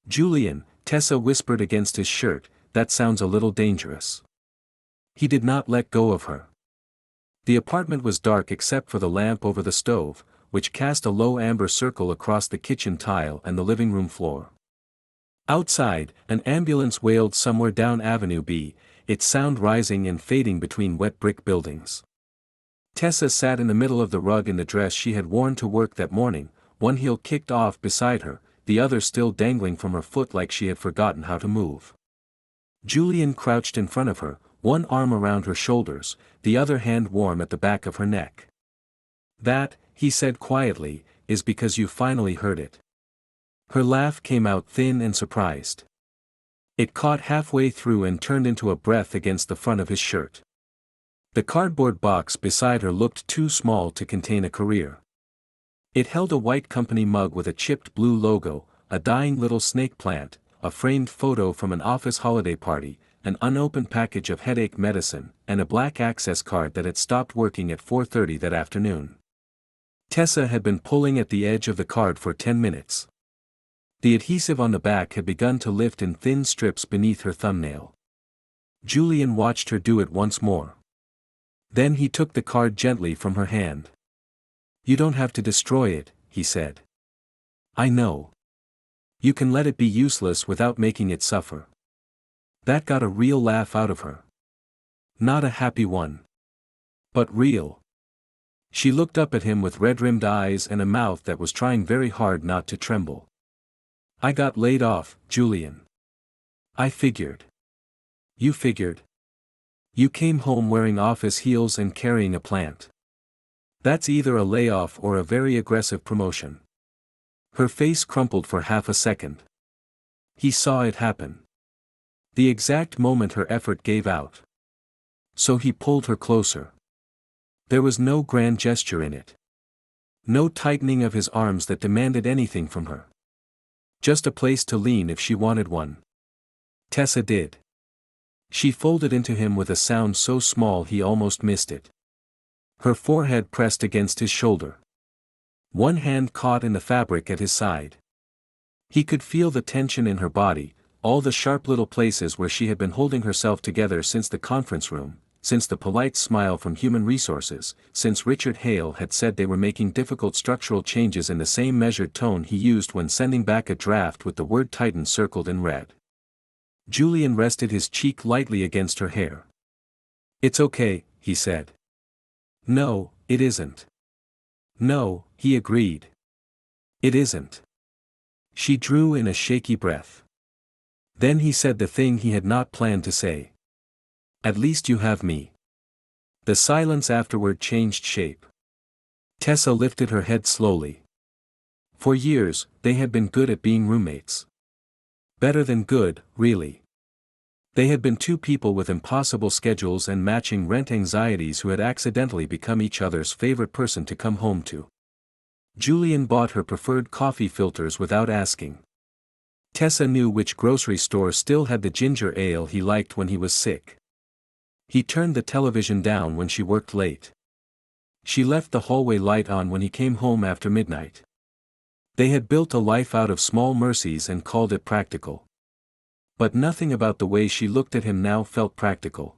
Julian, Tessa whispered against his shirt, that sounds a little dangerous. He did not let go of her. The apartment was dark except for the lamp over the stove, which cast a low amber circle across the kitchen tile and the living room floor. Outside, an ambulance wailed somewhere down Avenue B, its sound rising and fading between wet brick buildings. Tessa sat in the middle of the rug in the dress she had worn to work that morning, one heel kicked off beside her, the other still dangling from her foot like she had forgotten how to move. Julian crouched in front of her, one arm around her shoulders, the other hand warm at the back of her neck. "That," he said quietly, "is because you finally heard it." Her laugh came out thin and surprised. It caught halfway through and turned into a breath against the front of his shirt. The cardboard box beside her looked too small to contain a career. It held a white company mug with a chipped blue logo, a dying little snake plant, a framed photo from an office holiday party, an unopened package of headache medicine, and a black access card that had stopped working at 4:30 that afternoon. Tessa had been pulling at the edge of the card for 10 minutes. The adhesive on the back had begun to lift in thin strips beneath her thumbnail. Julian watched her do it once more. Then he took the card gently from her hand. "You don't have to destroy it," he said. "I know. You can let it be useless without making it suffer." That got a real laugh out of her. Not a happy one. But real. She looked up at him with red-rimmed eyes and a mouth that was trying very hard not to tremble. "I got laid off, Julian." "I figured." "You figured? You came home wearing office heels and carrying a plant. That's either a layoff or a very aggressive promotion." Her face crumpled for half a second. He saw it happen. The exact moment her effort gave out. So he pulled her closer. There was no grand gesture in it. No tightening of his arms that demanded anything from her. Just a place to lean if she wanted one. Tessa did. She folded into him with a sound so small he almost missed it. Her forehead pressed against his shoulder. One hand caught in the fabric at his side. He could feel the tension in her body, all the sharp little places where she had been holding herself together since the conference room, since the polite smile from Human Resources, since Richard Hale had said they were making difficult structural changes in the same measured tone he used when sending back a draft with the word Titan circled in red. Julian rested his cheek lightly against her hair. "It's okay," he said. "No, it isn't." "No," he agreed. "It isn't." She drew in a shaky breath. Then he said the thing he had not planned to say. "At least you have me." The silence afterward changed shape. Tessa lifted her head slowly. For years, they had been good at being roommates. Better than good, really. They had been two people with impossible schedules and matching rent anxieties who had accidentally become each other's favorite person to come home to. Julian bought her preferred coffee filters without asking. Tessa knew which grocery store still had the ginger ale he liked when he was sick. He turned the television down when she worked late. She left the hallway light on when he came home after midnight. They had built a life out of small mercies and called it practical. But nothing about the way she looked at him now felt practical.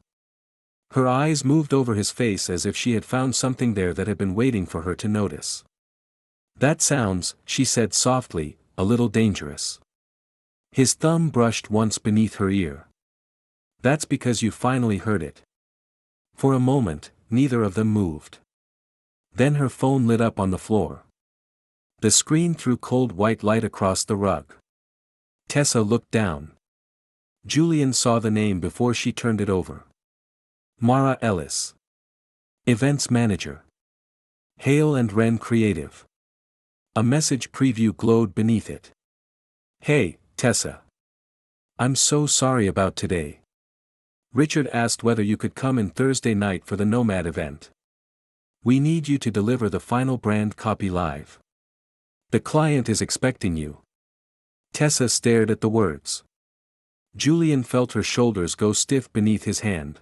Her eyes moved over his face as if she had found something there that had been waiting for her to notice. "That sounds," she said softly, "a little dangerous." His thumb brushed once beneath her ear. "That's because you finally heard it." For a moment, neither of them moved. Then her phone lit up on the floor. The screen threw cold white light across the rug. Tessa looked down. Julian saw the name before she turned it over. Mara Ellis. Events Manager. Hale and Wren Creative. A message preview glowed beneath it. "Hey, Tessa. I'm so sorry about today. Richard asked whether you could come in Thursday night for the Nomad event. We need you to deliver the final brand copy live. The client is expecting you." Tessa stared at the words. Julian felt her shoulders go stiff beneath his hand.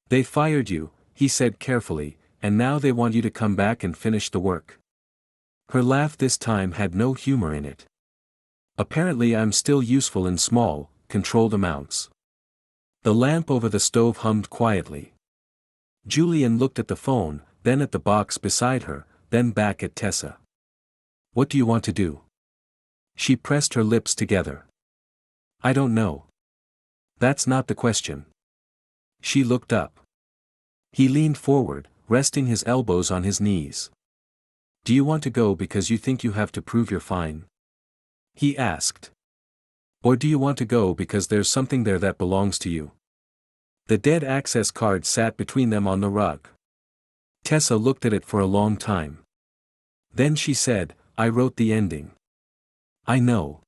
"They fired you," he said carefully, "and now they want you to come back and finish the work." Her laugh this time had no humor in it. Apparently I'm still useful in small, controlled amounts. The lamp over the stove hummed quietly. Julian looked at the phone, then at the box beside her, then back at Tessa. What do you want to do? She pressed her lips together. I don't know. That's not the question. She looked up. He leaned forward, resting his elbows on his knees. Do you want to go because you think you have to prove you're fine? He asked. Or do you want to go because there's something there that belongs to you? The dead access card sat between them on the rug. Tessa looked at it for a long time. Then she said, I wrote the ending. I know.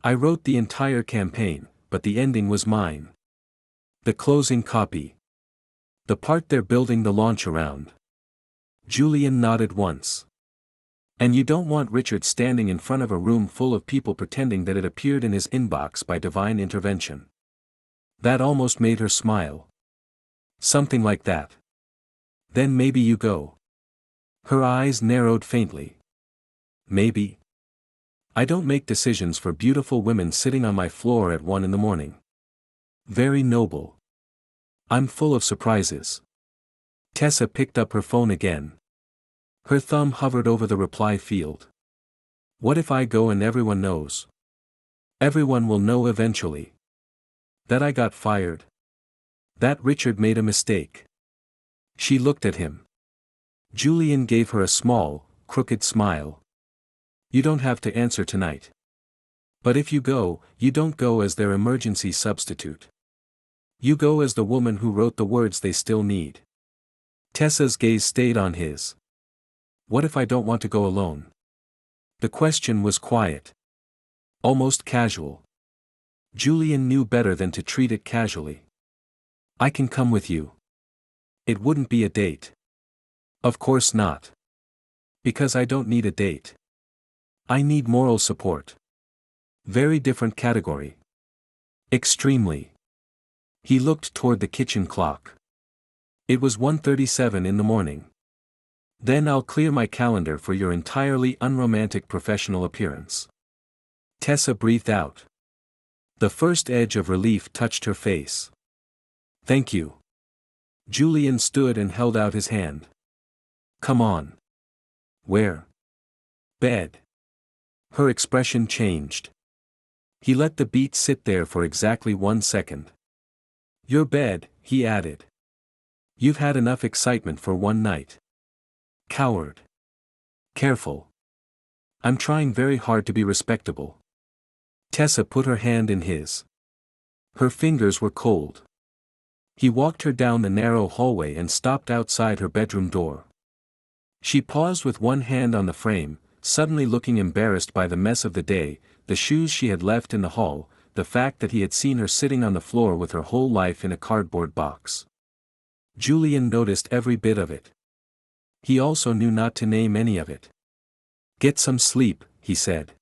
I wrote the entire campaign, but the ending was mine. The closing copy. The part they're building the launch around. Julian nodded once. And you don't want Richard standing in front of a room full of people pretending that it appeared in his inbox by divine intervention. That almost made her smile. Something like that. Then maybe you go. Her eyes narrowed faintly. Maybe. I don't make decisions for beautiful women sitting on my floor at 1 a.m. Very noble. I'm full of surprises. Tessa picked up her phone again. Her thumb hovered over the reply field. What if I go and everyone knows? Everyone will know eventually. That I got fired. That Richard made a mistake. She looked at him. Julian gave her a small, crooked smile. You don't have to answer tonight. But if you go, you don't go as their emergency substitute. You go as the woman who wrote the words they still need. Tessa's gaze stayed on his. What if I don't want to go alone? The question was quiet. Almost casual. Julian knew better than to treat it casually. I can come with you. It wouldn't be a date. Of course not. Because I don't need a date. I need moral support. Very different category. Extremely. He looked toward the kitchen clock. It was 1:37 in the morning. Then I'll clear my calendar for your entirely unromantic professional appearance. Tessa breathed out. The first edge of relief touched her face. Thank you. Julian stood and held out his hand. Come on. Where? Bed. Her expression changed. He let the beat sit there for exactly 1 second. Your bed, he added. You've had enough excitement for one night. Coward. Careful. I'm trying very hard to be respectable. Tessa put her hand in his. Her fingers were cold. He walked her down the narrow hallway and stopped outside her bedroom door. She paused with one hand on the frame, suddenly looking embarrassed by the mess of the day, the shoes she had left in the hall, the fact that he had seen her sitting on the floor with her whole life in a cardboard box. Julian noticed every bit of it. He also knew not to name any of it. Get some sleep, he said.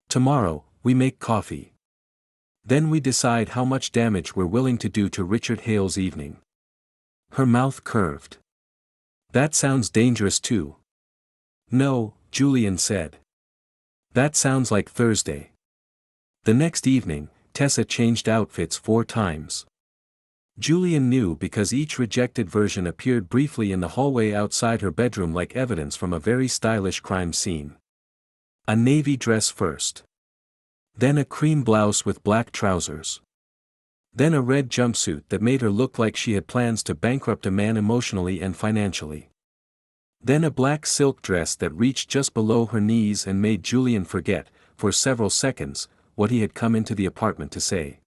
Tomorrow, we make coffee. Then we decide how much damage we're willing to do to Richard Hale's evening. Her mouth curved. That sounds dangerous too. No, Julian said. That sounds like Thursday. The next evening, Tessa changed outfits 4 times. Julian knew because each rejected version appeared briefly in the hallway outside her bedroom like evidence from a very stylish crime scene. A navy dress first. Then a cream blouse with black trousers. Then a red jumpsuit that made her look like she had plans to bankrupt a man emotionally and financially. Then a black silk dress that reached just below her knees and made Julian forget, for several seconds, what he had come into the apartment to say.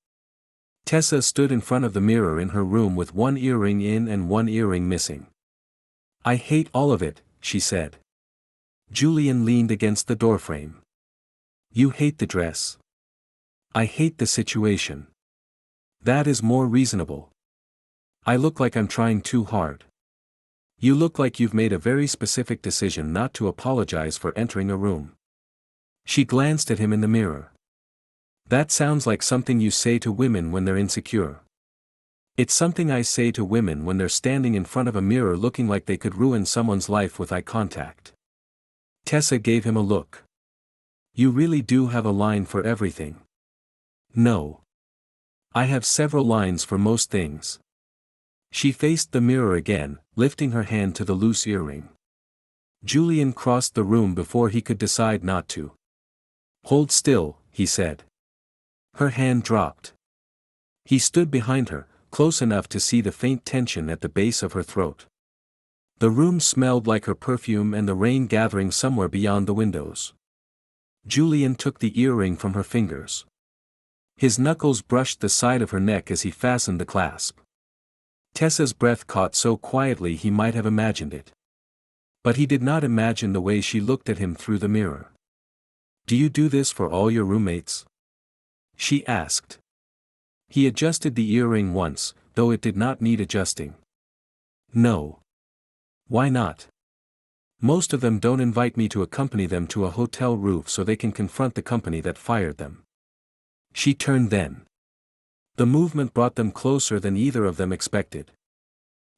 Tessa stood in front of the mirror in her room with one earring in and one earring missing. I hate all of it, she said. Julian leaned against the doorframe. You hate the dress. I hate the situation. That is more reasonable. I look like I'm trying too hard. You look like you've made a very specific decision not to apologize for entering a room. She glanced at him in the mirror. That sounds like something you say to women when they're insecure. It's something I say to women when they're standing in front of a mirror looking like they could ruin someone's life with eye contact. Tessa gave him a look. You really do have a line for everything. No. I have several lines for most things. She faced the mirror again, lifting her hand to the loose earring. Julian crossed the room before he could decide not to. Hold still, he said. Her hand dropped. He stood behind her, close enough to see the faint tension at the base of her throat. The room smelled like her perfume and the rain gathering somewhere beyond the windows. Julian took the earring from her fingers. His knuckles brushed the side of her neck as he fastened the clasp. Tessa's breath caught so quietly he might have imagined it. But he did not imagine the way she looked at him through the mirror. Do you do this for all your roommates? She asked. He adjusted the earring once, though it did not need adjusting. No. Why not? Most of them don't invite me to accompany them to a hotel roof so they can confront the company that fired them. She turned then. The movement brought them closer than either of them expected.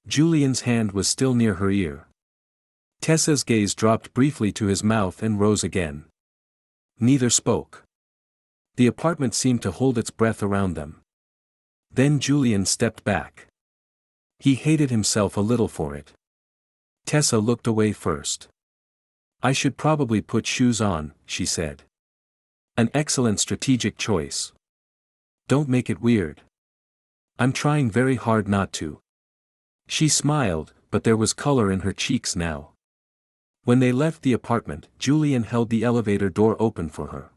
Julian's hand was still near her ear. Tessa's gaze dropped briefly to his mouth and rose again. Neither spoke. The apartment seemed to hold its breath around them. Then Julian stepped back. He hated himself a little for it. Tessa looked away first. I should probably put shoes on, she said. An excellent strategic choice. Don't make it weird. I'm trying very hard not to. She smiled, but there was color in her cheeks now. When they left the apartment, Julian held the elevator door open for her.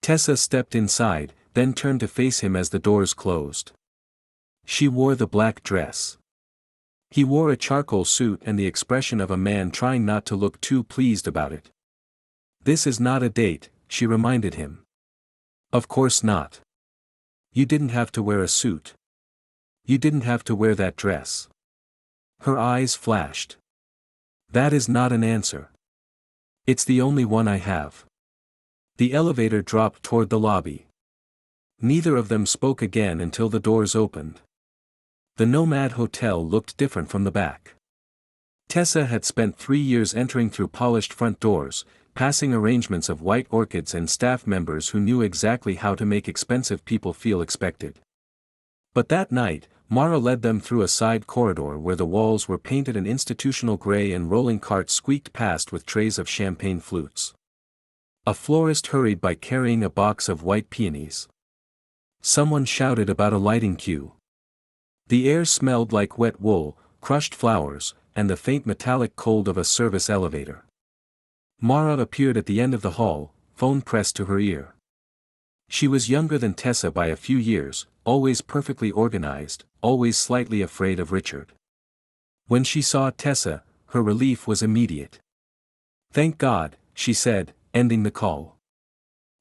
Tessa stepped inside, then turned to face him as the doors closed. She wore the black dress. He wore a charcoal suit and the expression of a man trying not to look too pleased about it. This is not a date, she reminded him. Of course not. You didn't have to wear a suit. You didn't have to wear that dress. Her eyes flashed. That is not an answer. It's the only one I have. The elevator dropped toward the lobby. Neither of them spoke again until the doors opened. The Nomad Hotel looked different from the back. Tessa had spent 3 years entering through polished front doors, passing arrangements of white orchids and staff members who knew exactly how to make expensive people feel expected. But that night, Mara led them through a side corridor where the walls were painted an institutional gray and rolling carts squeaked past with trays of champagne flutes. A florist hurried by carrying a box of white peonies. Someone shouted about a lighting queue. The air smelled like wet wool, crushed flowers, and the faint metallic cold of a service elevator. Mara appeared at the end of the hall, phone pressed to her ear. She was younger than Tessa by a few years, always perfectly organized, always slightly afraid of Richard. When she saw Tessa, her relief was immediate. Thank God, she said, ending the call.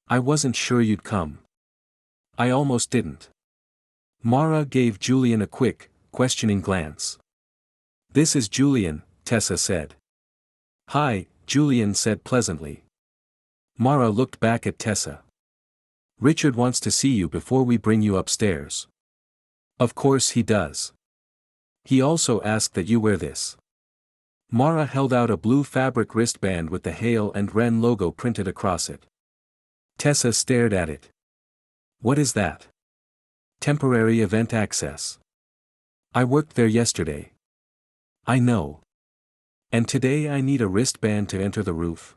I wasn't sure you'd come. I almost didn't. Mara gave Julian a quick, questioning glance. This is Julian, Tessa said. Hi, Julian said pleasantly. Mara looked back at Tessa. Richard wants to see you before we bring you upstairs. Of course he does. He also asked that you wear this. Mara held out a blue fabric wristband with the Hale and Wren logo printed across it. Tessa stared at it. What is that? Temporary event access. I worked there yesterday. I know. And today I need a wristband to enter the roof.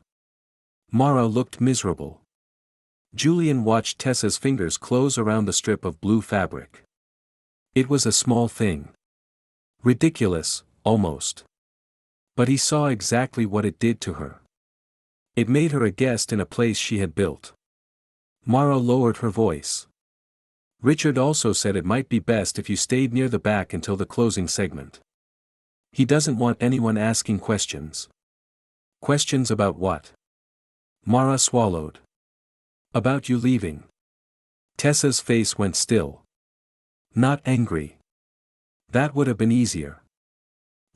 Mara looked miserable. Julian watched Tessa's fingers close around the strip of blue fabric. It was a small thing. Ridiculous, almost. But he saw exactly what it did to her. It made her a guest in a place she had built. Mara lowered her voice. Richard also said it might be best if you stayed near the back until the closing segment. He doesn't want anyone asking questions. Questions about what? Mara swallowed. About you leaving. Tessa's face went still. Not angry. That would have been easier.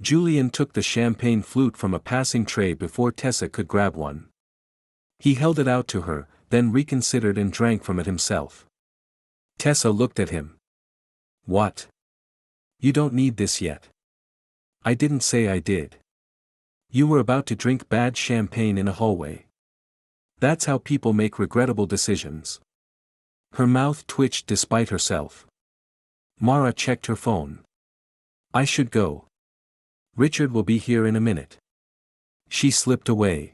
Julian took the champagne flute from a passing tray before Tessa could grab one. He held it out to her, then reconsidered and drank from it himself. Tessa looked at him. What? You don't need this yet. I didn't say I did. You were about to drink bad champagne in a hallway. That's how people make regrettable decisions. Her mouth twitched despite herself. Mara checked her phone. I should go. Richard will be here in a minute. She slipped away.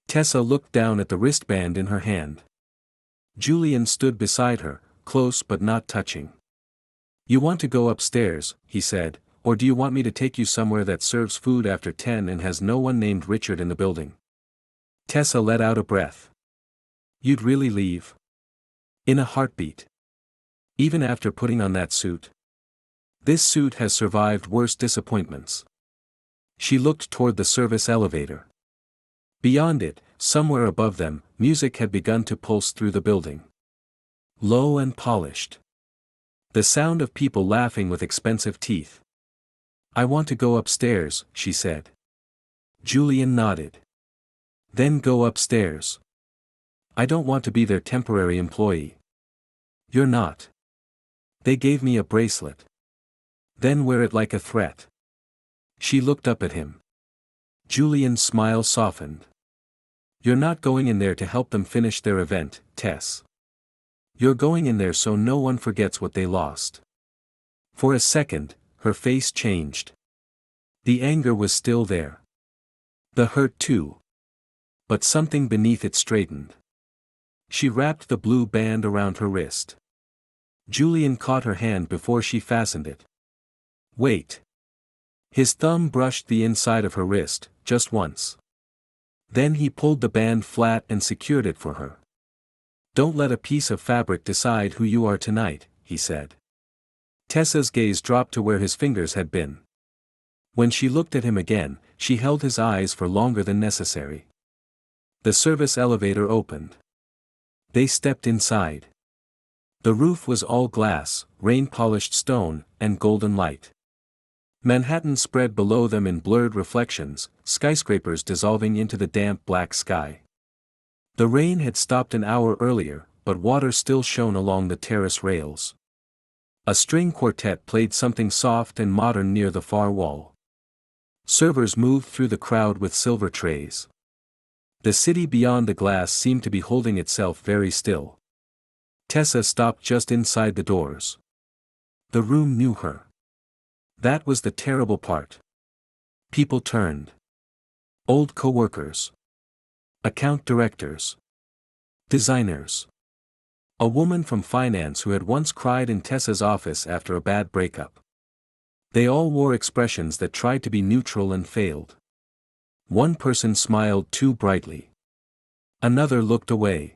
Tessa looked down at the wristband in her hand. Julian stood beside her, close but not touching. You want to go upstairs, he said, or do you want me to take you somewhere that serves food after 10 and has no one named Richard in the building? Tessa let out a breath. You'd really leave? In a heartbeat. Even after putting on that suit? This suit has survived worse disappointments. She looked toward the service elevator. Beyond it, somewhere above them, music had begun to pulse through the building. Low and polished. The sound of people laughing with expensive teeth. I want to go upstairs, she said. Julian nodded. Then go upstairs. I don't want to be their temporary employee. You're not. They gave me a bracelet. Then wear it like a threat. She looked up at him. Julian's smile softened. You're not going in there to help them finish their event, Tess. You're going in there so no one forgets what they lost. For a second, her face changed. The anger was still there. The hurt too. But something beneath it straightened. She wrapped the blue band around her wrist. Julian caught her hand before she fastened it. Wait. His thumb brushed the inside of her wrist, just once. Then he pulled the band flat and secured it for her. Don't let a piece of fabric decide who you are tonight, he said. Tessa's gaze dropped to where his fingers had been. When she looked at him again, she held his eyes for longer than necessary. The service elevator opened. They stepped inside. The roof was all glass, rain-polished stone, and golden light. Manhattan spread below them in blurred reflections, skyscrapers dissolving into the damp black sky. The rain had stopped an hour earlier, but water still shone along the terrace rails. A string quartet played something soft and modern near the far wall. Servers moved through the crowd with silver trays. The city beyond the glass seemed to be holding itself very still. Tessa stopped just inside the doors. The room knew her. That was the terrible part. People turned. Old co-workers. Account directors. Designers. A woman from finance who had once cried in Tessa's office after a bad breakup. They all wore expressions that tried to be neutral and failed. One person smiled too brightly. Another looked away.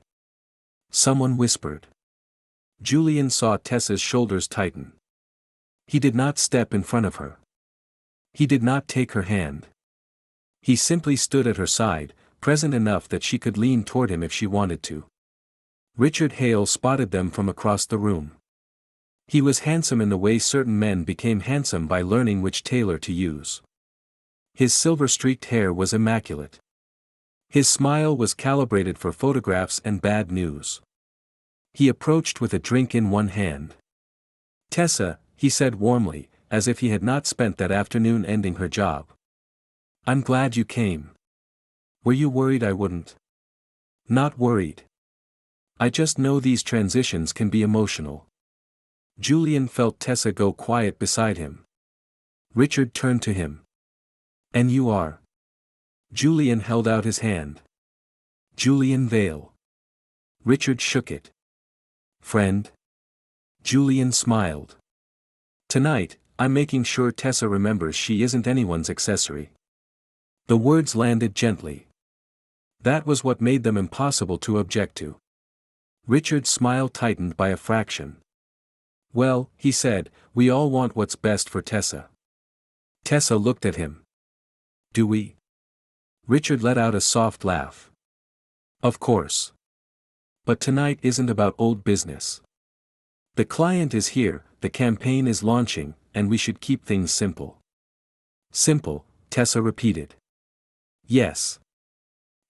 Someone whispered. Julian saw Tessa's shoulders tighten. He did not step in front of her. He did not take her hand. He simply stood at her side, present enough that she could lean toward him if she wanted to. Richard Hale spotted them from across the room. He was handsome in the way certain men became handsome by learning which tailor to use. His silver-streaked hair was immaculate. His smile was calibrated for photographs and bad news. He approached with a drink in one hand. Tessa, he said warmly, as if he had not spent that afternoon ending her job. I'm glad you came. Were you worried I wouldn't? Not worried. I just know these transitions can be emotional. Julian felt Tessa go quiet beside him. Richard turned to him. And you are? Julian held out his hand. Julian Vale. Richard shook it. Friend? Julian smiled. Tonight, I'm making sure Tessa remembers she isn't anyone's accessory. The words landed gently. That was what made them impossible to object to. Richard's smile tightened by a fraction. Well, he said, we all want what's best for Tessa. Tessa looked at him. Do we? Richard let out a soft laugh. Of course. But tonight isn't about old business. The client is here, the campaign is launching, and we should keep things simple. Simple, Tessa repeated. Yes.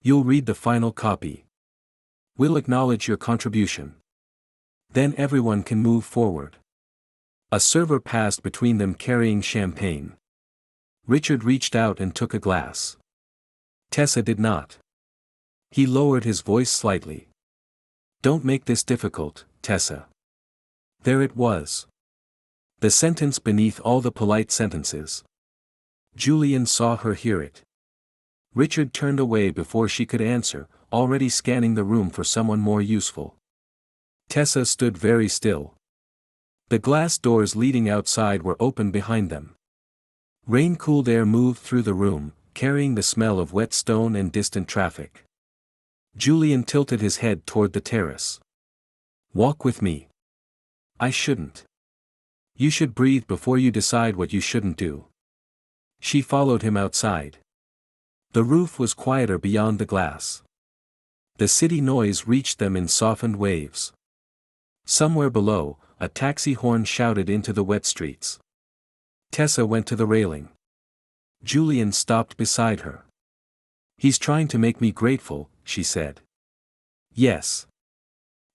You'll read the final copy. We'll acknowledge your contribution. Then everyone can move forward. A server passed between them carrying champagne. Richard reached out and took a glass. Tessa did not. He lowered his voice slightly. Don't make this difficult, Tessa. There it was. The sentence beneath all the polite sentences. Julian saw her hear it. Richard turned away before she could answer, already scanning the room for someone more useful. Tessa stood very still. The glass doors leading outside were open behind them. Rain-cooled air moved through the room, carrying the smell of wet stone and distant traffic. Julian tilted his head toward the terrace. Walk with me. I shouldn't. You should breathe before you decide what you shouldn't do. She followed him outside. The roof was quieter beyond the glass. The city noise reached them in softened waves. Somewhere below, a taxi horn shouted into the wet streets. Tessa went to the railing. Julian stopped beside her. He's trying to make me grateful, she said. Yes.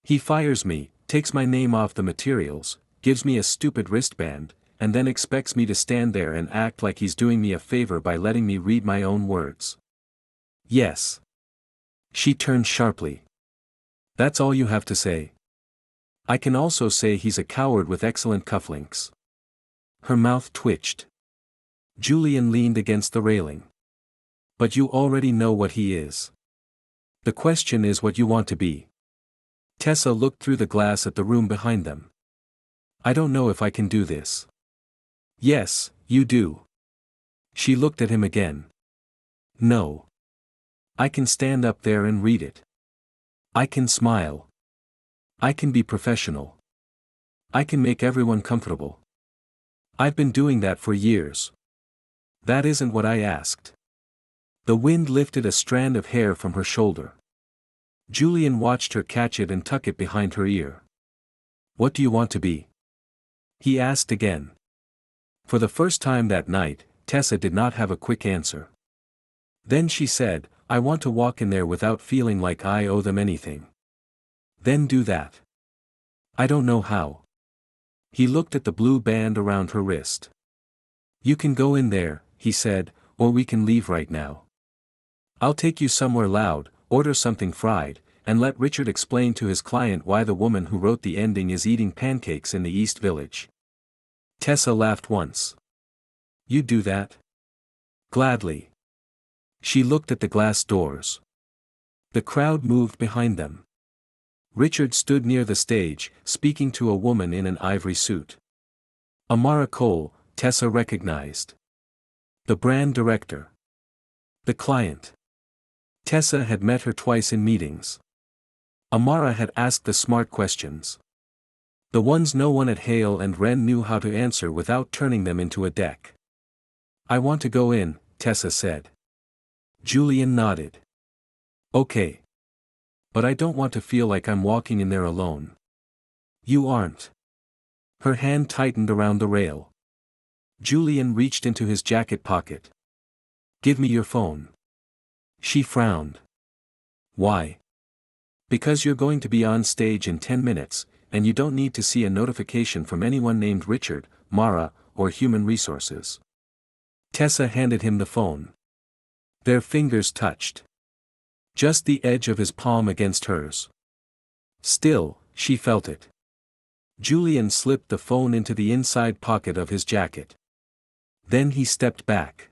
He fires me, takes my name off the materials, gives me a stupid wristband, and then expects me to stand there and act like he's doing me a favor by letting me read my own words. Yes. She turned sharply. That's all you have to say. I can also say he's a coward with excellent cufflinks. Her mouth twitched. Julian leaned against the railing. But you already know what he is. The question is what you want to be. Tessa looked through the glass at the room behind them. I don't know if I can do this. Yes, you do. She looked at him again. No. I can stand up there and read it. I can smile. I can be professional. I can make everyone comfortable. I've been doing that for years. That isn't what I asked. The wind lifted a strand of hair from her shoulder. Julian watched her catch it and tuck it behind her ear. What do you want to be? He asked again. For the first time that night, Tessa did not have a quick answer. Then she said, I want to walk in there without feeling like I owe them anything. Then do that. I don't know how. He looked at the blue band around her wrist. You can go in there, he said, or we can leave right now. I'll take you somewhere loud, order something fried, and let Richard explain to his client why the woman who wrote the ending is eating pancakes in the East Village. Tessa laughed once. You'd do that? Gladly. She looked at the glass doors. The crowd moved behind them. Richard stood near the stage, speaking to a woman in an ivory suit. Amara Cole, Tessa recognized. The brand director. The client. Tessa had met her twice in meetings. Amara had asked the smart questions. The ones no one at Hale and Wren knew how to answer without turning them into a deck. I want to go in, Tessa said. Julian nodded. Okay. But I don't want to feel like I'm walking in there alone. You aren't. Her hand tightened around the rail. Julian reached into his jacket pocket. Give me your phone. She frowned. Why? Because you're going to be on stage in 10 minutes, and you don't need to see a notification from anyone named Richard, Mara, or Human Resources. Tessa handed him the phone. Their fingers touched. Just the edge of his palm against hers. Still, she felt it. Julian slipped the phone into the inside pocket of his jacket. Then he stepped back.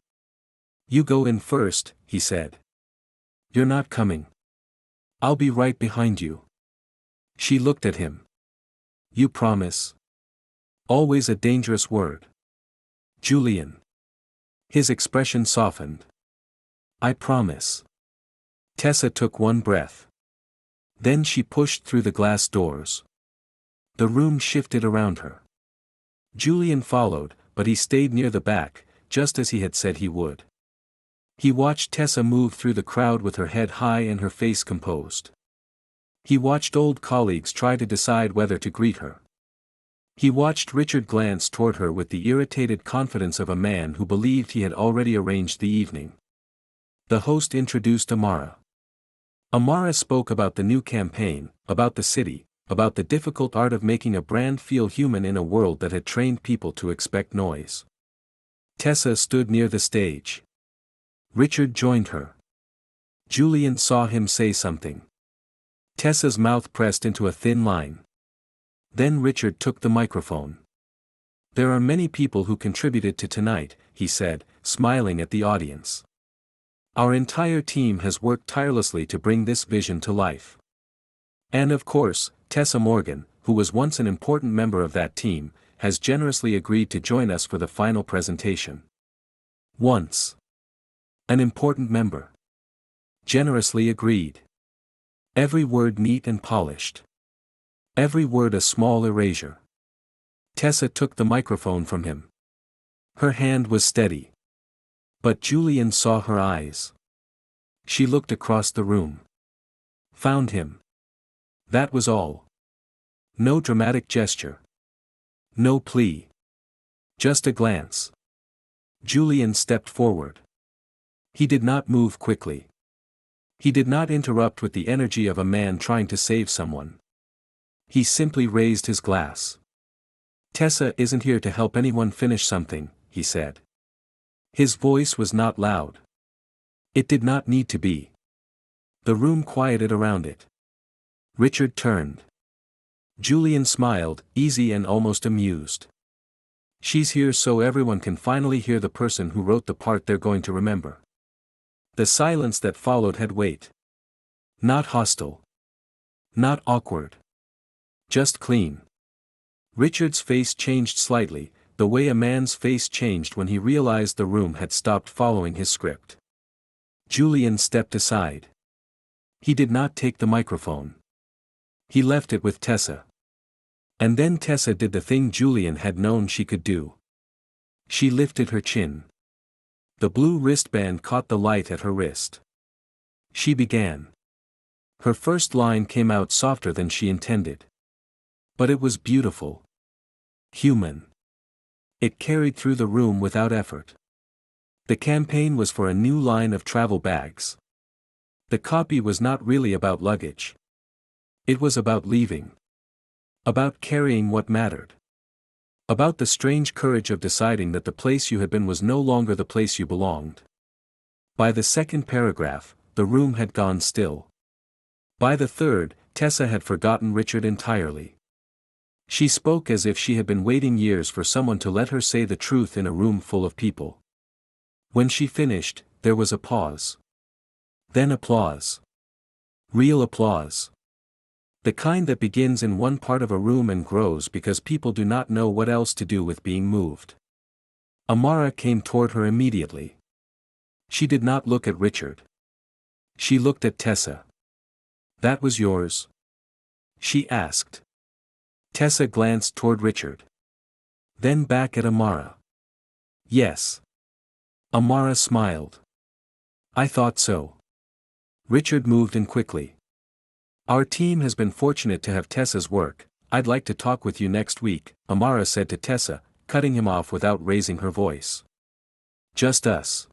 You go in first, he said. You're not coming. I'll be right behind you. She looked at him. You promise? Always a dangerous word. Julian. His expression softened. I promise. Tessa took one breath. Then she pushed through the glass doors. The room shifted around her. Julian followed, but he stayed near the back, just as he had said he would. He watched Tessa move through the crowd with her head high and her face composed. He watched old colleagues try to decide whether to greet her. He watched Richard glance toward her with the irritated confidence of a man who believed he had already arranged the evening. The host introduced Amara. Amara spoke about the new campaign, about the city, about the difficult art of making a brand feel human in a world that had trained people to expect noise. Tessa stood near the stage. Richard joined her. Julian saw him say something. Tessa's mouth pressed into a thin line. Then Richard took the microphone. "There are many people who contributed to tonight," he said, smiling at the audience. "Our entire team has worked tirelessly to bring this vision to life. And of course, Tessa Morgan, who was once an important member of that team, has generously agreed to join us for the final presentation." Once. An important member. Generously agreed. Every word neat and polished. Every word a small erasure. Tessa took the microphone from him. Her hand was steady. But Julian saw her eyes. She looked across the room. Found him. That was all. No dramatic gesture. No plea. Just a glance. Julian stepped forward. He did not move quickly. He did not interrupt with the energy of a man trying to save someone. He simply raised his glass. "Tessa isn't here to help anyone finish something," he said. His voice was not loud. It did not need to be. The room quieted around it. Richard turned. Julian smiled, easy and almost amused. "She's here so everyone can finally hear the person who wrote the part they're going to remember." The silence that followed had weight. Not hostile. Not awkward. Just clean. Richard's face changed slightly, the way a man's face changed when he realized the room had stopped following his script. Julian stepped aside. He did not take the microphone. He left it with Tessa. And then Tessa did the thing Julian had known she could do. She lifted her chin. The blue wristband caught the light at her wrist. She began. Her first line came out softer than she intended. But it was beautiful. Human. It carried through the room without effort. The campaign was for a new line of travel bags. The copy was not really about luggage. It was about leaving. About carrying what mattered. About the strange courage of deciding that the place you had been was no longer the place you belonged. By the second paragraph, the room had gone still. By the third, Tessa had forgotten Richard entirely. She spoke as if she had been waiting years for someone to let her say the truth in a room full of people. When she finished, there was a pause. Then applause. Real applause. The kind that begins in one part of a room and grows because people do not know what else to do with being moved. Amara came toward her immediately. She did not look at Richard. She looked at Tessa. "That was yours?" she asked. Tessa glanced toward Richard. Then back at Amara. "Yes." Amara smiled. "I thought so." Richard moved in quickly. "Our team has been fortunate to have Tessa's work. I'd like to talk with you next week," Amara said to Tessa, cutting him off without raising her voice. "Just us.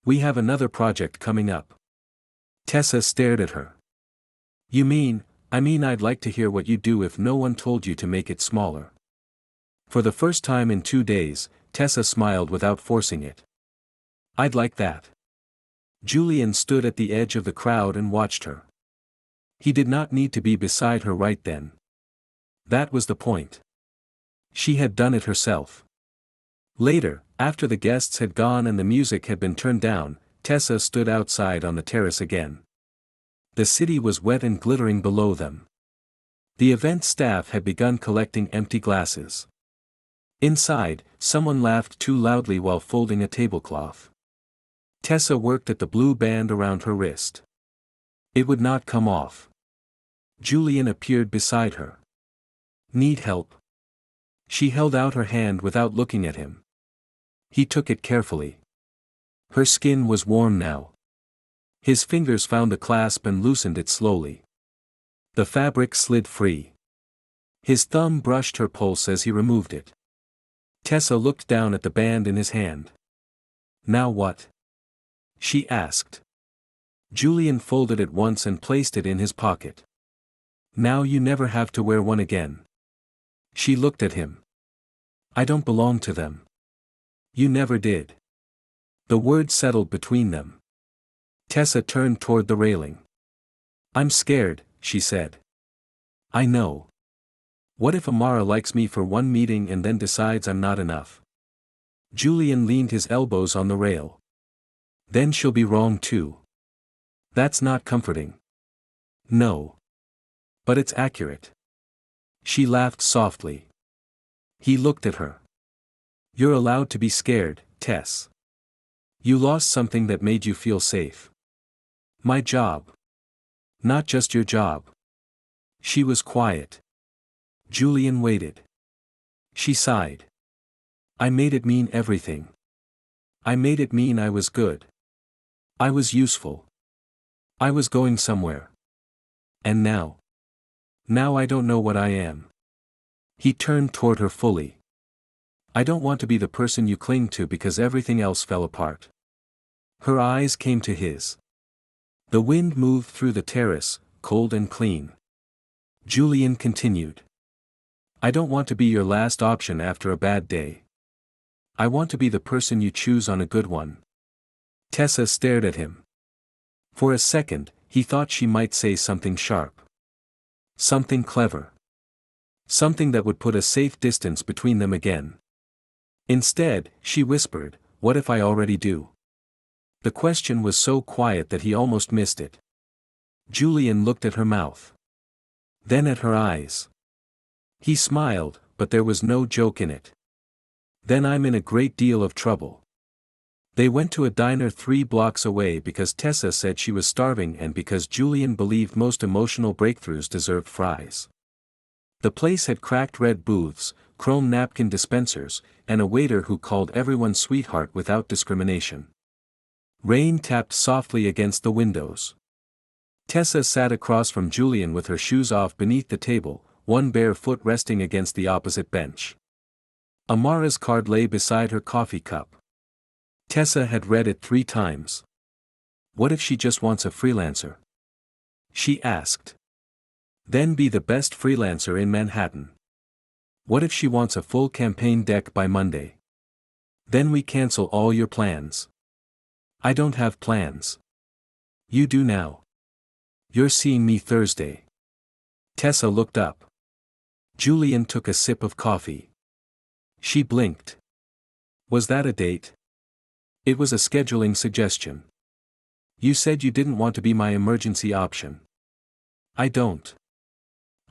We have another project coming up." Tessa stared at her. "You mean, I'd like to hear what you do if no one told you to make it smaller." For the first time in 2 days, Tessa smiled without forcing it. "I'd like that." Julian stood at the edge of the crowd and watched her. He did not need to be beside her right then. That was the point. She had done it herself. Later, after the guests had gone and the music had been turned down, Tessa stood outside on the terrace again. The city was wet and glittering below them. The event staff had begun collecting empty glasses. Inside, someone laughed too loudly while folding a tablecloth. Tessa worked at the blue band around her wrist. It would not come off. Julian appeared beside her. "Need help?" She held out her hand without looking at him. He took it carefully. Her skin was warm now. His fingers found the clasp and loosened it slowly. The fabric slid free. His thumb brushed her pulse as he removed it. Tessa looked down at the band in his hand. "Now what?" she asked. Julian folded it once and placed it in his pocket. "Now you never have to wear one again." She looked at him. "I don't belong to them." "You never did." The word settled between them. Tessa turned toward the railing. I'm scared, she said. I know. What if Amara likes me for one meeting and then decides I'm not enough? Julian leaned his elbows on the rail. Then she'll be wrong too. That's not comforting. No. But it's accurate. She laughed softly. He looked at her. You're allowed to be scared, Tess. You lost something that made you feel safe. My job. Not just your job. She was quiet. Julian waited. She sighed. I made it mean everything. I made it mean I was good. I was useful. I was going somewhere. And now? Now I don't know what I am. He turned toward her fully. I don't want to be the person you cling to because everything else fell apart. Her eyes came to his. The wind moved through the terrace, cold and clean. Julian continued. I don't want to be your last option after a bad day. I want to be the person you choose on a good one. Tessa stared at him. For a second, he thought she might say something sharp. Something clever. Something that would put a safe distance between them again. Instead, she whispered, what if I already do? The question was so quiet that he almost missed it. Julian looked at her mouth. Then at her eyes. He smiled, but there was no joke in it. Then I'm in a great deal of trouble. They went to a diner 3 blocks away because Tessa said she was starving and because Julian believed most emotional breakthroughs deserved fries. The place had cracked red booths, chrome napkin dispensers, and a waiter who called everyone sweetheart without discrimination. Rain tapped softly against the windows. Tessa sat across from Julian with her shoes off beneath the table, one bare foot resting against the opposite bench. Amara's card lay beside her coffee cup. Tessa had read it 3 times. What if she just wants a freelancer? She asked. Then be the best freelancer in Manhattan. What if she wants a full campaign deck by Monday? Then we cancel all your plans. I don't have plans. You do now. You're seeing me Thursday. Tessa looked up. Julian took a sip of coffee. She blinked. Was that a date? It was a scheduling suggestion. You said you didn't want to be my emergency option. I don't.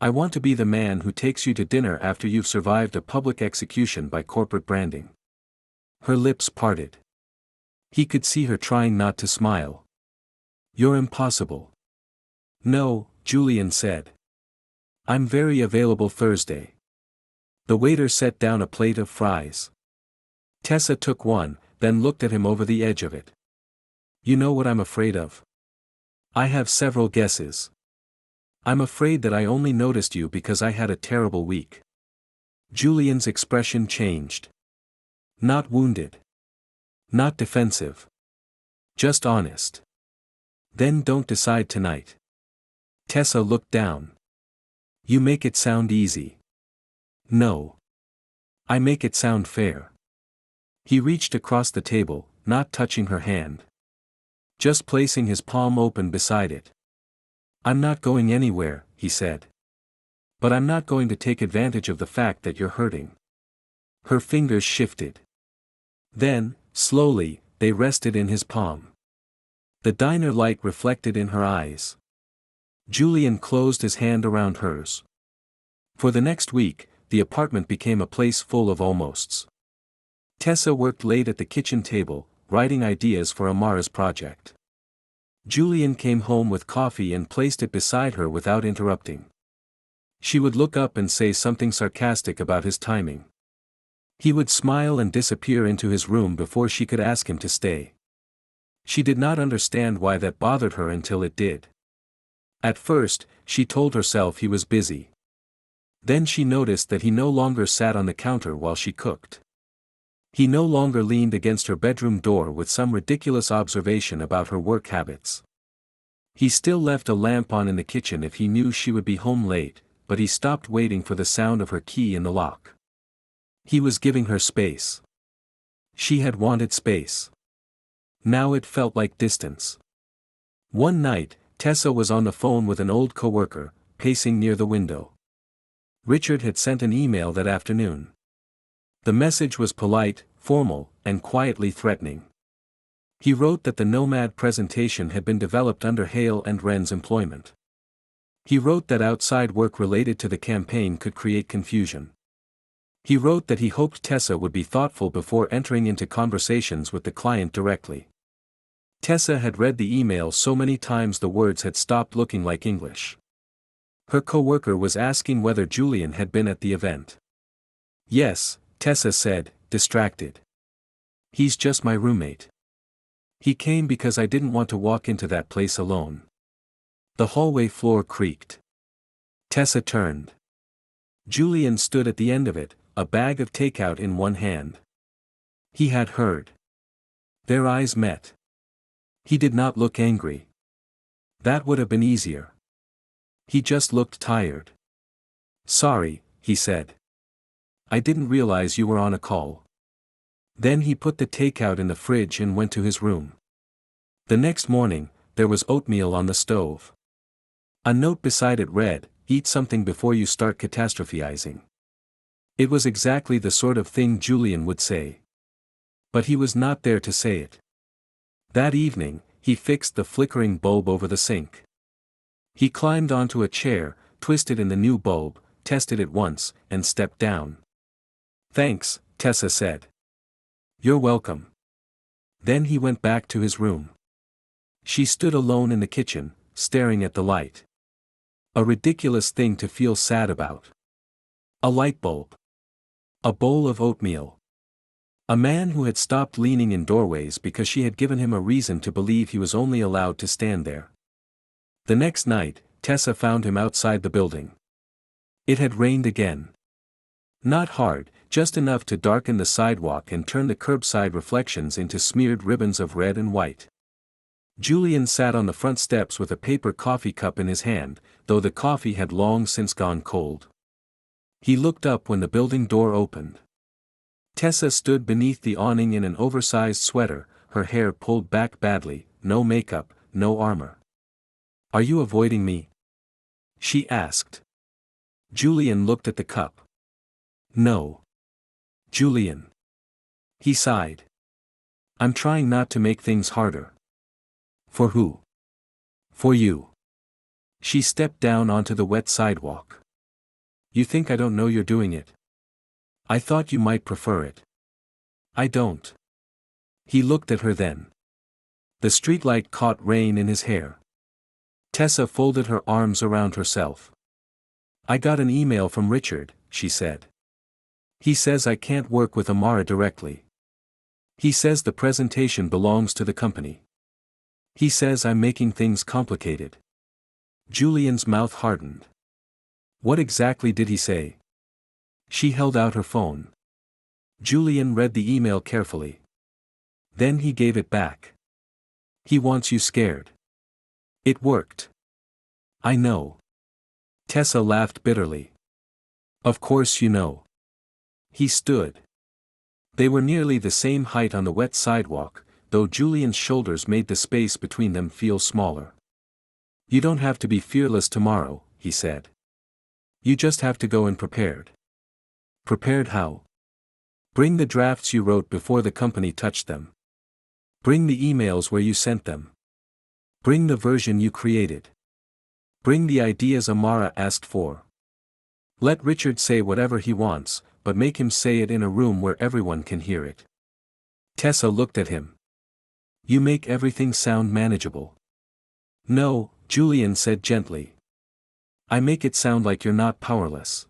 I want to be the man who takes you to dinner after you've survived a public execution by corporate branding. Her lips parted. He could see her trying not to smile. You're impossible. No, Julian said. I'm very available Thursday. The waiter set down a plate of fries. Tessa took one, then looked at him over the edge of it. You know what I'm afraid of? I have several guesses. I'm afraid that I only noticed you because I had a terrible week. Julian's expression changed. Not wounded. Not defensive. Just honest. Then don't decide tonight. Tessa looked down. You make it sound easy. No. I make it sound fair. He reached across the table, not touching her hand. Just placing his palm open beside it. I'm not going anywhere, he said. But I'm not going to take advantage of the fact that you're hurting. Her fingers shifted. Then, slowly, they rested in his palm. The diner light reflected in her eyes. Julian closed his hand around hers. For the next week, the apartment became a place full of almosts. Tessa worked late at the kitchen table, writing ideas for Amara's project. Julian came home with coffee and placed it beside her without interrupting. She would look up and say something sarcastic about his timing. He would smile and disappear into his room before she could ask him to stay. She did not understand why that bothered her until it did. At first, she told herself he was busy. Then she noticed that he no longer sat on the counter while she cooked. He no longer leaned against her bedroom door with some ridiculous observation about her work habits. He still left a lamp on in the kitchen if he knew she would be home late, but he stopped waiting for the sound of her key in the lock. He was giving her space. She had wanted space. Now it felt like distance. One night, Tessa was on the phone with an old coworker, pacing near the window. Richard had sent an email that afternoon. The message was polite, formal, and quietly threatening. He wrote that the Nomad presentation had been developed under Hale and Wren's employment. He wrote that outside work related to the campaign could create confusion. He wrote that he hoped Tessa would be thoughtful before entering into conversations with the client directly. Tessa had read the email so many times the words had stopped looking like English. Her coworker was asking whether Julian had been at the event. Yes, Tessa said, distracted. He's just my roommate. He came because I didn't want to walk into that place alone. The hallway floor creaked. Tessa turned. Julian stood at the end of it, a bag of takeout in one hand. He had heard. Their eyes met. He did not look angry. That would have been easier. He just looked tired. Sorry, he said. I didn't realize you were on a call. Then he put the takeout in the fridge and went to his room. The next morning, there was oatmeal on the stove. A note beside it read, "Eat something before you start catastrophizing." It was exactly the sort of thing Julian would say. But he was not there to say it. That evening, he fixed the flickering bulb over the sink. He climbed onto a chair, twisted in the new bulb, tested it once, and stepped down. "Thanks," Tessa said. "You're welcome." Then he went back to his room. She stood alone in the kitchen, staring at the light. A ridiculous thing to feel sad about. A light bulb. A bowl of oatmeal. A man who had stopped leaning in doorways because she had given him a reason to believe he was only allowed to stand there. The next night, Tessa found him outside the building. It had rained again. Not hard, just enough to darken the sidewalk and turn the curbside reflections into smeared ribbons of red and white. Julian sat on the front steps with a paper coffee cup in his hand, though the coffee had long since gone cold. He looked up when the building door opened. Tessa stood beneath the awning in an oversized sweater, her hair pulled back badly, no makeup, no armor. "Are you avoiding me?" she asked. Julian looked at the cup. "No. Julian." He sighed. "I'm trying not to make things harder." "For who?" "For you." She stepped down onto the wet sidewalk. "You think I don't know you're doing it? I thought you might prefer it." "I don't." He looked at her then. The streetlight caught rain in his hair. Tessa folded her arms around herself. "I got an email from Richard," she said. "He says I can't work with Amara directly. He says the presentation belongs to the company. He says I'm making things complicated." Julian's mouth hardened. "What exactly did he say?" She held out her phone. Julian read the email carefully. Then he gave it back. "He wants you scared." "It worked." "I know." Tessa laughed bitterly. "Of course you know." He stood. They were nearly the same height on the wet sidewalk, though Julian's shoulders made the space between them feel smaller. "You don't have to be fearless tomorrow," he said. "You just have to go in prepared." "Prepared how?" "Bring the drafts you wrote before the company touched them. Bring the emails where you sent them. Bring the version you created. Bring the ideas Amara asked for. Let Richard say whatever he wants, but make him say it in a room where everyone can hear it." Tessa looked at him. "You make everything sound manageable." "No," Julian said gently. "I make it sound like you're not powerless."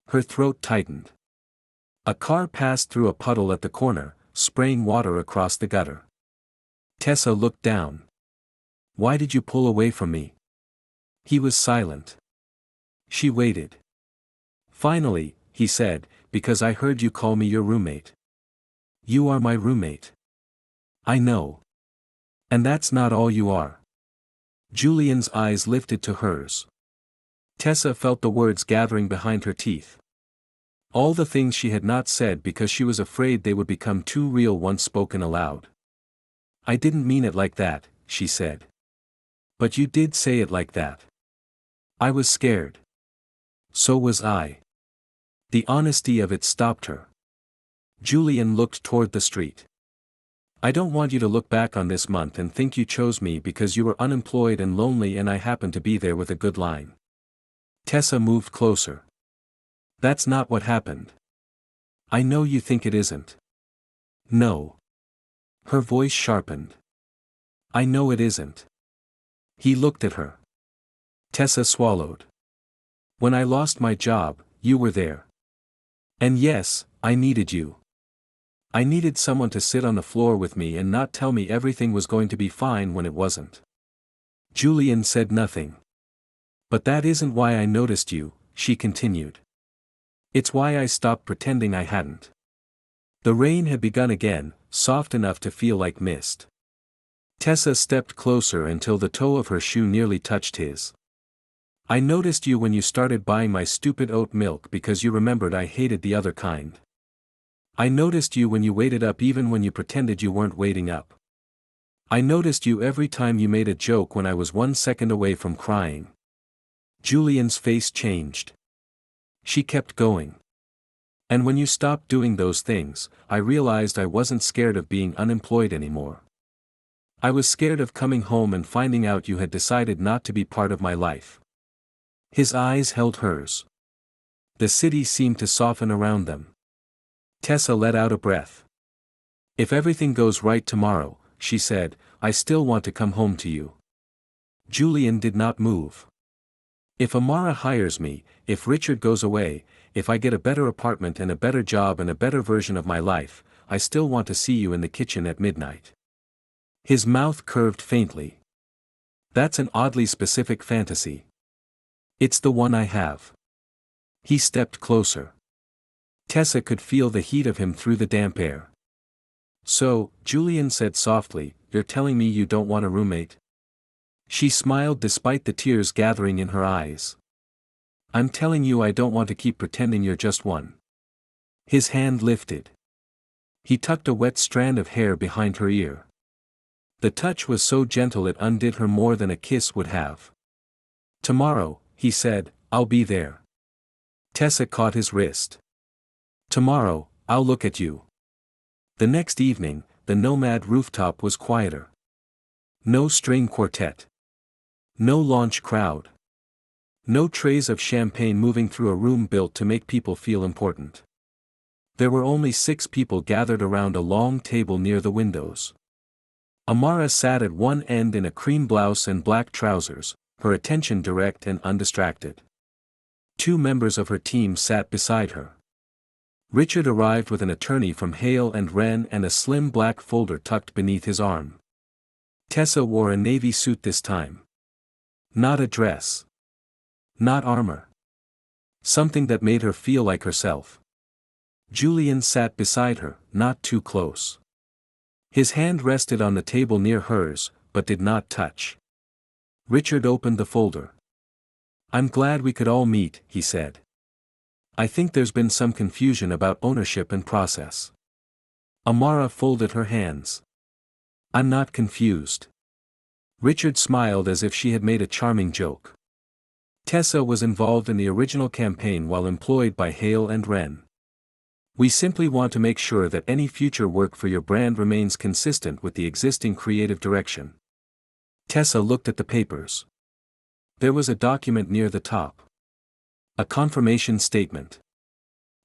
Her throat tightened. A car passed through a puddle at the corner, spraying water across the gutter. Tessa looked down. "Why did you pull away from me?" He was silent. She waited. Finally, he said, "Because I heard you call me your roommate." "You are my roommate." "I know. And that's not all you are." Julian's eyes lifted to hers. Tessa felt the words gathering behind her teeth. All the things she had not said because she was afraid they would become too real once spoken aloud. "I didn't mean it like that," she said. But you did say it like that. I was scared. So was I. The honesty of it stopped her. Julian looked toward the street. I don't want you to look back on this month and think you chose me because you were unemployed and lonely and I happened to be there with a good line. Tessa moved closer. That's not what happened. I know you think it isn't. No. Her voice sharpened. I know it isn't. He looked at her. Tessa swallowed. When I lost my job, you were there. And yes, I needed you. I needed someone to sit on the floor with me and not tell me everything was going to be fine when it wasn't. Julian said nothing. But that isn't why I noticed you, she continued. It's why I stopped pretending I hadn't. The rain had begun again, soft enough to feel like mist. Tessa stepped closer until the toe of her shoe nearly touched his. I noticed you when you started buying my stupid oat milk because you remembered I hated the other kind. I noticed you when you waited up even when you pretended you weren't waiting up. I noticed you every time you made a joke when I was 1 second away from crying. Julian's face changed. She kept going. And when you stopped doing those things, I realized I wasn't scared of being unemployed anymore. I was scared of coming home and finding out you had decided not to be part of my life. His eyes held hers. The city seemed to soften around them. Tessa let out a breath. If everything goes right tomorrow, she said, I still want to come home to you. Julian did not move. If Amara hires me, if Richard goes away, if I get a better apartment and a better job and a better version of my life, I still want to see you in the kitchen at midnight. His mouth curved faintly. That's an oddly specific fantasy. It's the one I have. He stepped closer. Tessa could feel the heat of him through the damp air. So, Julian said softly, you're telling me you don't want a roommate? She smiled despite the tears gathering in her eyes. I'm telling you I don't want to keep pretending you're just one. His hand lifted. He tucked a wet strand of hair behind her ear. The touch was so gentle it undid her more than a kiss would have. Tomorrow, he said, I'll be there. Tessa caught his wrist. Tomorrow, I'll look at you. The next evening, the Nomad rooftop was quieter. No string quartet. No launch crowd. No trays of champagne moving through a room built to make people feel important. There were only 6 people gathered around a long table near the windows. Amara sat at one end in a cream blouse and black trousers, her attention direct and undistracted. 2 members of her team sat beside her. Richard arrived with an attorney from Hale and Wren and a slim black folder tucked beneath his arm. Tessa wore a navy suit this time. Not a dress. Not armor. Something that made her feel like herself. Julian sat beside her, not too close. His hand rested on the table near hers, but did not touch. Richard opened the folder. I'm glad we could all meet, he said. I think there's been some confusion about ownership and process. Amara folded her hands. I'm not confused. Richard smiled as if she had made a charming joke. Tessa was involved in the original campaign while employed by Hale and Wren. We simply want to make sure that any future work for your brand remains consistent with the existing creative direction. Tessa looked at the papers. There was a document near the top. A confirmation statement.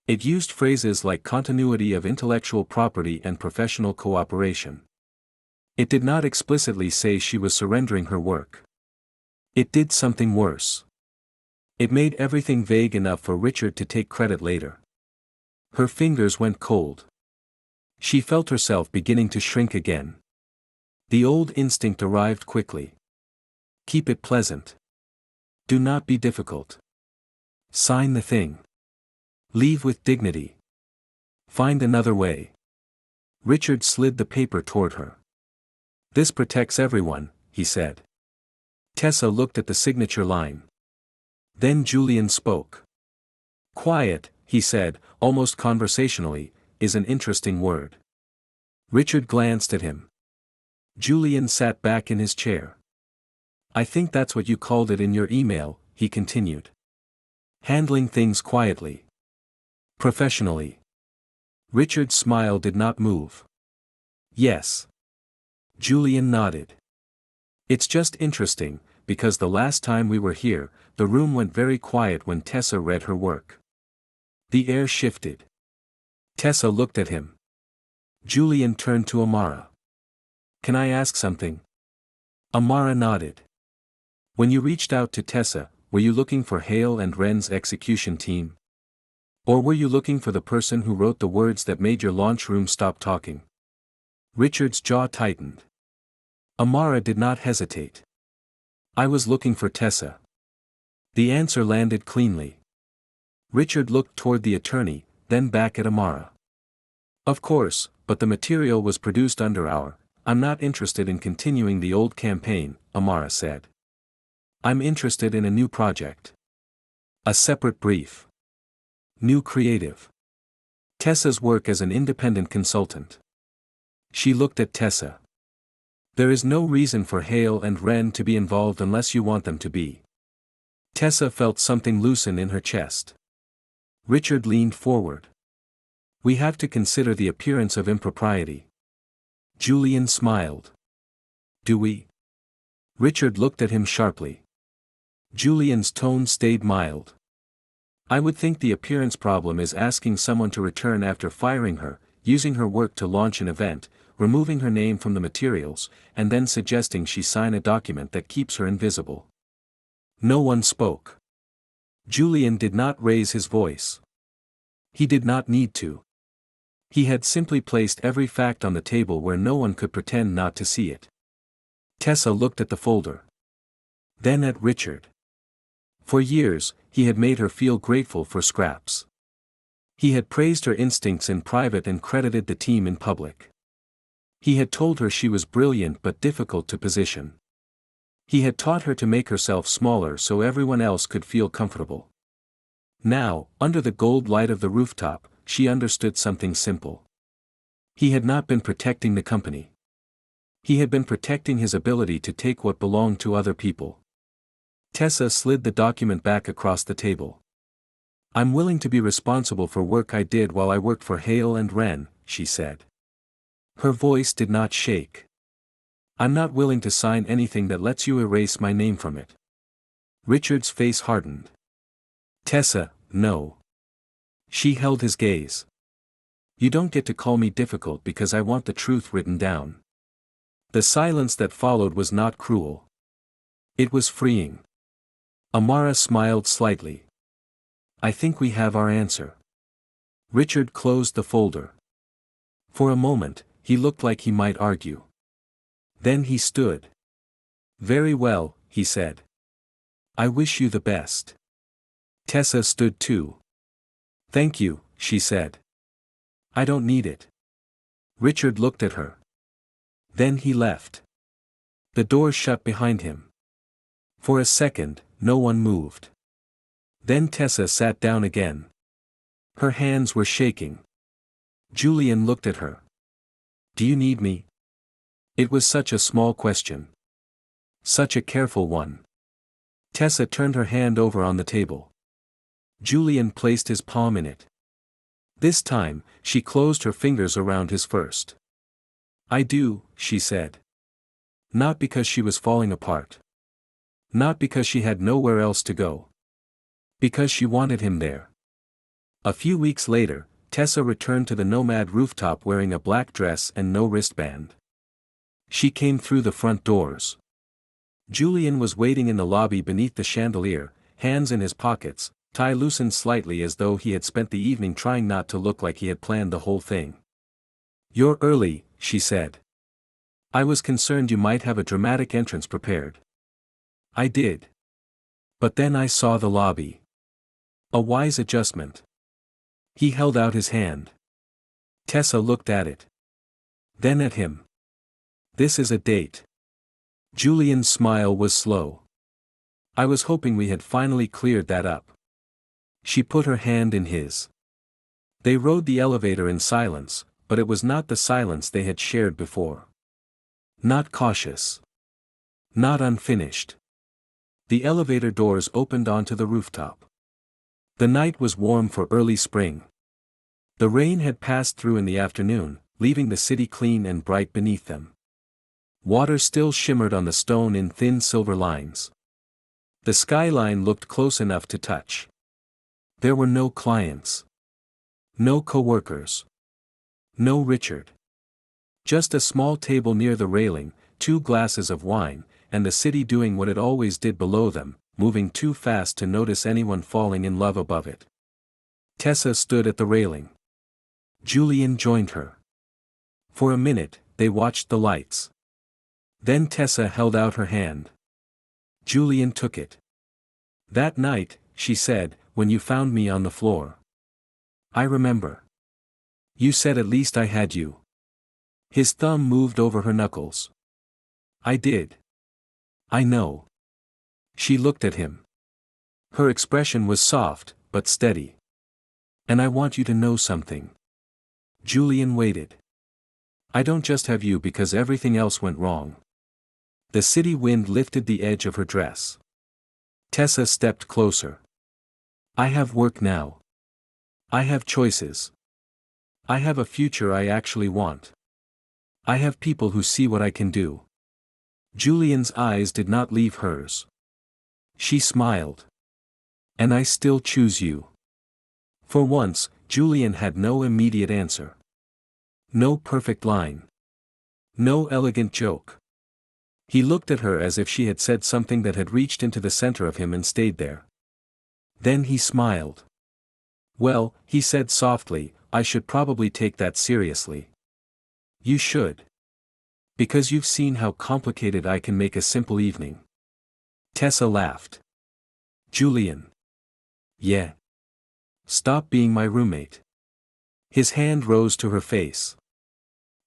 It used phrases like continuity of intellectual property and professional cooperation. It did not explicitly say she was surrendering her work. It did something worse. It made everything vague enough for Richard to take credit later. Her fingers went cold. She felt herself beginning to shrink again. The old instinct arrived quickly. Keep it pleasant. Do not be difficult. Sign the thing. Leave with dignity. Find another way. Richard slid the paper toward her. This protects everyone, he said. Tessa looked at the signature line. Then Julian spoke. Quiet, he said, almost conversationally, is an interesting word. Richard glanced at him. Julian sat back in his chair. I think that's what you called it in your email, he continued. Handling things quietly. Professionally. Richard's smile did not move. Yes. Julian nodded. It's just interesting, because the last time we were here, the room went very quiet when Tessa read her work. The air shifted. Tessa looked at him. Julian turned to Amara. Can I ask something? Amara nodded. When you reached out to Tessa, were you looking for Hale and Wren's execution team? Or were you looking for the person who wrote the words that made your launch room stop talking? Richard's jaw tightened. Amara did not hesitate. I was looking for Tessa. The answer landed cleanly. Richard looked toward the attorney, then back at Amara. Of course, but the material was produced under I'm not interested in continuing the old campaign, Amara said. I'm interested in a new project. A separate brief. New creative. Tessa's work as an independent consultant. She looked at Tessa. There is no reason for Hale and Wren to be involved unless you want them to be. Tessa felt something loosen in her chest. Richard leaned forward. We have to consider the appearance of impropriety. Julian smiled. Do we? Richard looked at him sharply. Julian's tone stayed mild. I would think the appearance problem is asking someone to return after firing her, using her work to launch an event, removing her name from the materials, and then suggesting she sign a document that keeps her invisible. No one spoke. Julian did not raise his voice. He did not need to. He had simply placed every fact on the table where no one could pretend not to see it. Tessa looked at the folder. Then at Richard. For years, he had made her feel grateful for scraps. He had praised her instincts in private and credited the team in public. He had told her she was brilliant but difficult to position. He had taught her to make herself smaller so everyone else could feel comfortable. Now, under the gold light of the rooftop, she understood something simple. He had not been protecting the company. He had been protecting his ability to take what belonged to other people. Tessa slid the document back across the table. I'm willing to be responsible for work I did while I worked for Hale and Wren, she said. Her voice did not shake. I'm not willing to sign anything that lets you erase my name from it. Richard's face hardened. Tessa, no. She held his gaze. You don't get to call me difficult because I want the truth written down. The silence that followed was not cruel. It was freeing. Amara smiled slightly. I think we have our answer. Richard closed the folder. For a moment, he looked like he might argue. Then he stood. Very well, he said. I wish you the best. Tessa stood too. Thank you, she said. I don't need it. Richard looked at her. Then he left. The door shut behind him. For a second, no one moved. Then Tessa sat down again. Her hands were shaking. Julian looked at her. Do you need me? It was such a small question. Such a careful one. Tessa turned her hand over on the table. Julian placed his palm in it. This time, she closed her fingers around his first. I do, she said. Not because she was falling apart. Not because she had nowhere else to go. Because she wanted him there. A few weeks later, Tessa returned to the Nomad rooftop wearing a black dress and no wristband. She came through the front doors. Julian was waiting in the lobby beneath the chandelier, hands in his pockets, tie loosened slightly as though he had spent the evening trying not to look like he had planned the whole thing. You're early, she said. I was concerned you might have a dramatic entrance prepared. I did. But then I saw the lobby. A wise adjustment. He held out his hand. Tessa looked at it. Then at him. This is a date. Julian's smile was slow. I was hoping we had finally cleared that up. She put her hand in his. They rode the elevator in silence, but it was not the silence they had shared before. Not cautious. Not unfinished. The elevator doors opened onto the rooftop. The night was warm for early spring. The rain had passed through in the afternoon, leaving the city clean and bright beneath them. Water still shimmered on the stone in thin silver lines. The skyline looked close enough to touch. There were no clients. No co-workers. No Richard. Just a small table near the railing, 2 glasses of wine, and the city doing what it always did below them, moving too fast to notice anyone falling in love above it. Tessa stood at the railing. Julian joined her. For a minute, they watched the lights. Then Tessa held out her hand. Julian took it. "That night," she said, "when you found me on the floor. I remember. You said at least I had you." His thumb moved over her knuckles. "I did. I know." She looked at him. Her expression was soft, but steady. "And I want you to know something." Julian waited. "I don't just have you because everything else went wrong." The city wind lifted the edge of her dress. Tessa stepped closer. "I have work now. I have choices. I have a future I actually want. I have people who see what I can do." Julian's eyes did not leave hers. She smiled. "And I still choose you." For once, Julian had no immediate answer. No perfect line. No elegant joke. He looked at her as if she had said something that had reached into the center of him and stayed there. Then he smiled. "Well," he said softly, "I should probably take that seriously." "You should. Because you've seen how complicated I can make a simple evening." Tessa laughed. "Julian." "Yeah. Stop being my roommate." His hand rose to her face.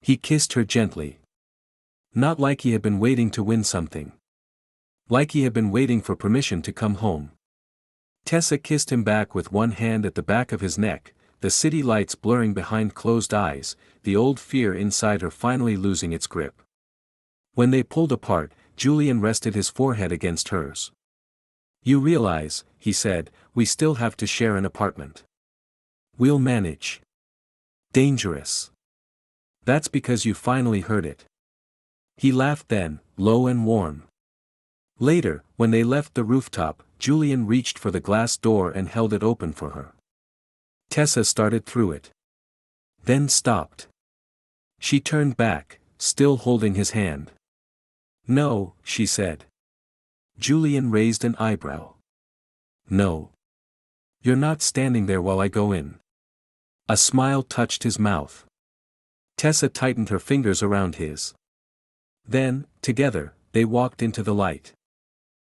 He kissed her gently. Not like he had been waiting to win something. Like he had been waiting for permission to come home. Tessa kissed him back with one hand at the back of his neck, the city lights blurring behind closed eyes, the old fear inside her finally losing its grip. When they pulled apart, Julian rested his forehead against hers. "You realize," he said, "we still have to share an apartment. We'll manage." "Dangerous." "That's because you finally heard it." He laughed then, low and warm. Later, when they left the rooftop, Julian reached for the glass door and held it open for her. Tessa started through it. Then stopped. She turned back, still holding his hand. "No," she said. Julian raised an eyebrow. "No. You're not standing there while I go in." A smile touched his mouth. Tessa tightened her fingers around his. Then, together, they walked into the light.